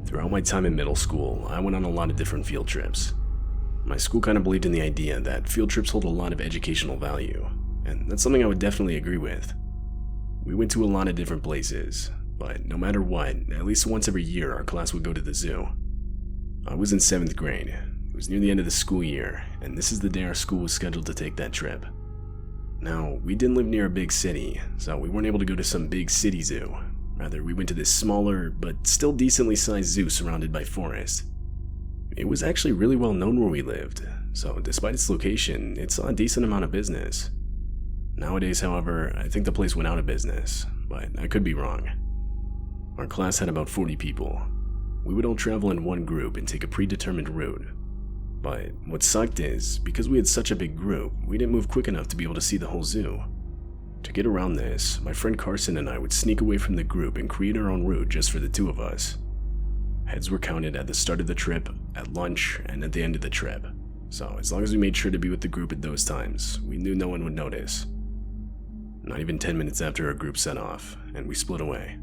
Throughout my time in middle school, I went on a lot of different field trips. My school kind of believed in the idea that field trips hold a lot of educational value, and that's something I would definitely agree with. We went to a lot of different places, but no matter what, at least once every year our class would go to the zoo. I was in 7th grade. It was near the end of the school year, and this is the day our school was scheduled to take that trip. Now, we didn't live near a big city, so we weren't able to go to some big city zoo. Rather, we went to this smaller, but still decently sized zoo surrounded by forest. It was actually really well known where we lived, so despite its location, it saw a decent amount of business. Nowadays, however, I think the place went out of business, but I could be wrong. Our class had about 40 people. We would all travel in one group and take a predetermined route. But what sucked is, because we had such a big group, we didn't move quick enough to be able to see the whole zoo. To get around this, my friend Carson and I would sneak away from the group and create our own route just for the two of us. Heads were counted at the start of the trip, at lunch, and at the end of the trip. So as long as we made sure to be with the group at those times, we knew no one would notice. Not even 10 minutes after our group set off, and we split away.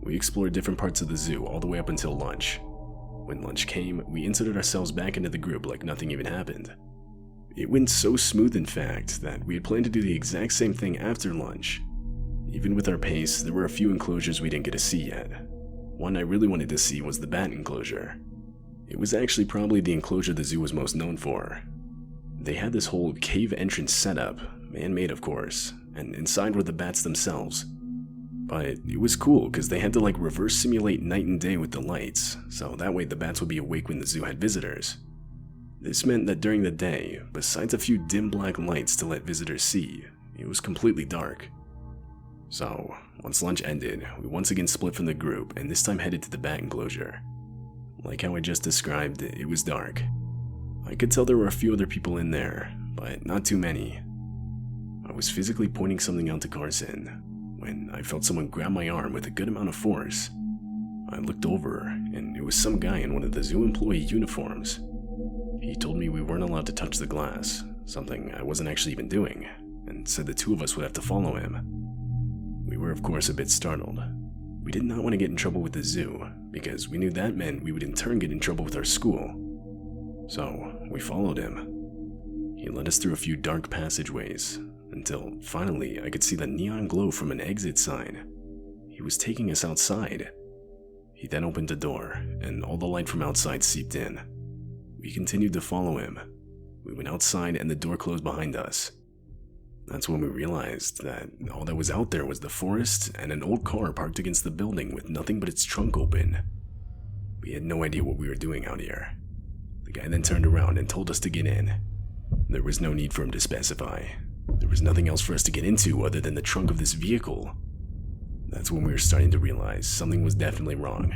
We explored different parts of the zoo all the way up until lunch. When lunch came, we inserted ourselves back into the group like nothing even happened. It went so smooth, in fact, that we had planned to do the exact same thing after lunch. Even with our pace, there were a few enclosures we didn't get to see yet. One I really wanted to see was the bat enclosure. It was actually probably the enclosure the zoo was most known for. They had this whole cave entrance setup, man-made of course, and inside were the bats themselves. But it was cool because they had to reverse simulate night and day with the lights, so that way the bats would be awake when the zoo had visitors. This meant that during the day, besides a few dim black lights to let visitors see, it was completely dark. So, once lunch ended, we once again split from the group and this time headed to the bat enclosure. Like how I just described, it was dark. I could tell there were a few other people in there, but not too many. I was physically pointing something out to Carson when I felt someone grab my arm with a good amount of force. I looked over, and it was some guy in one of the zoo employee uniforms. He told me we weren't allowed to touch the glass, something I wasn't actually even doing, and said the two of us would have to follow him. We were of course a bit startled. We did not want to get in trouble with the zoo, because we knew that meant we would in turn get in trouble with our school. So, we followed him. He led us through a few dark passageways, until finally I could see the neon glow from an exit sign. He was taking us outside. He then opened a door, and all the light from outside seeped in. We continued to follow him. We went outside and the door closed behind us. That's when we realized that all that was out there was the forest and an old car parked against the building with nothing but its trunk open. We had no idea what we were doing out here. The guy then turned around and told us to get in. There was no need for him to specify. There was nothing else for us to get into other than the trunk of this vehicle. That's when we were starting to realize something was definitely wrong.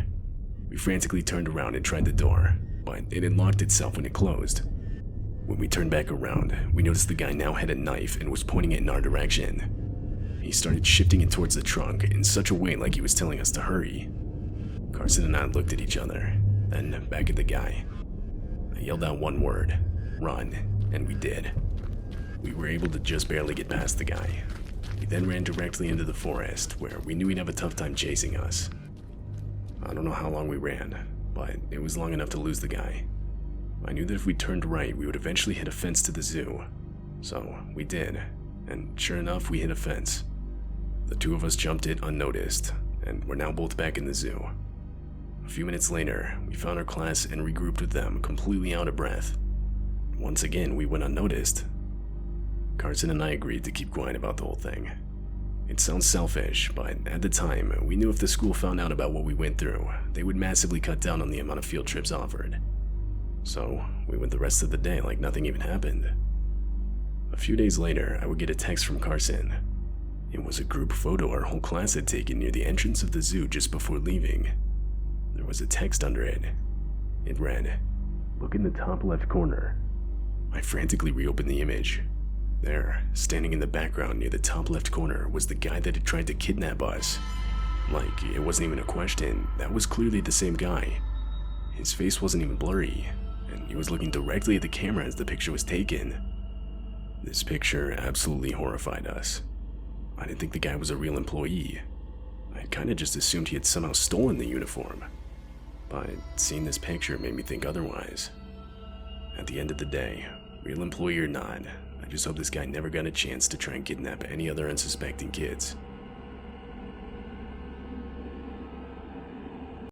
We frantically turned around and tried the door, but it had locked itself when it closed. When we turned back around, we noticed the guy now had a knife and was pointing it in our direction. He started shifting it towards the trunk in such a way like he was telling us to hurry. Carson and I looked at each other, then back at the guy. I yelled out one word, "Run," and we did. We were able to just barely get past the guy. We then ran directly into the forest, where we knew he'd have a tough time chasing us. I don't know how long we ran, but it was long enough to lose the guy. I knew that if we turned right, we would eventually hit a fence to the zoo. So we did, and sure enough, we hit a fence. The two of us jumped it unnoticed, and we're now both back in the zoo. A few minutes later, we found our class and regrouped with them, completely out of breath. Once again, we went unnoticed. Carson and I agreed to keep quiet about the whole thing. It sounds selfish, but at the time, we knew if the school found out about what we went through, they would massively cut down on the amount of field trips offered. So, we went the rest of the day like nothing even happened. A few days later, I would get a text from Carson. It was a group photo our whole class had taken near the entrance of the zoo just before leaving. There was a text under it. It read, "Look in the top left corner." I frantically reopened the image. There, standing in the background near the top left corner, was the guy that had tried to kidnap us. Like, it wasn't even a question, that was clearly the same guy. His face wasn't even blurry, and he was looking directly at the camera as the picture was taken. This picture absolutely horrified us. I didn't think the guy was a real employee. I kinda just assumed he had somehow stolen the uniform. but seeing this picture made me think otherwise. At the end of the day, real employee or not, I just hope this guy never got a chance to try and kidnap any other unsuspecting kids.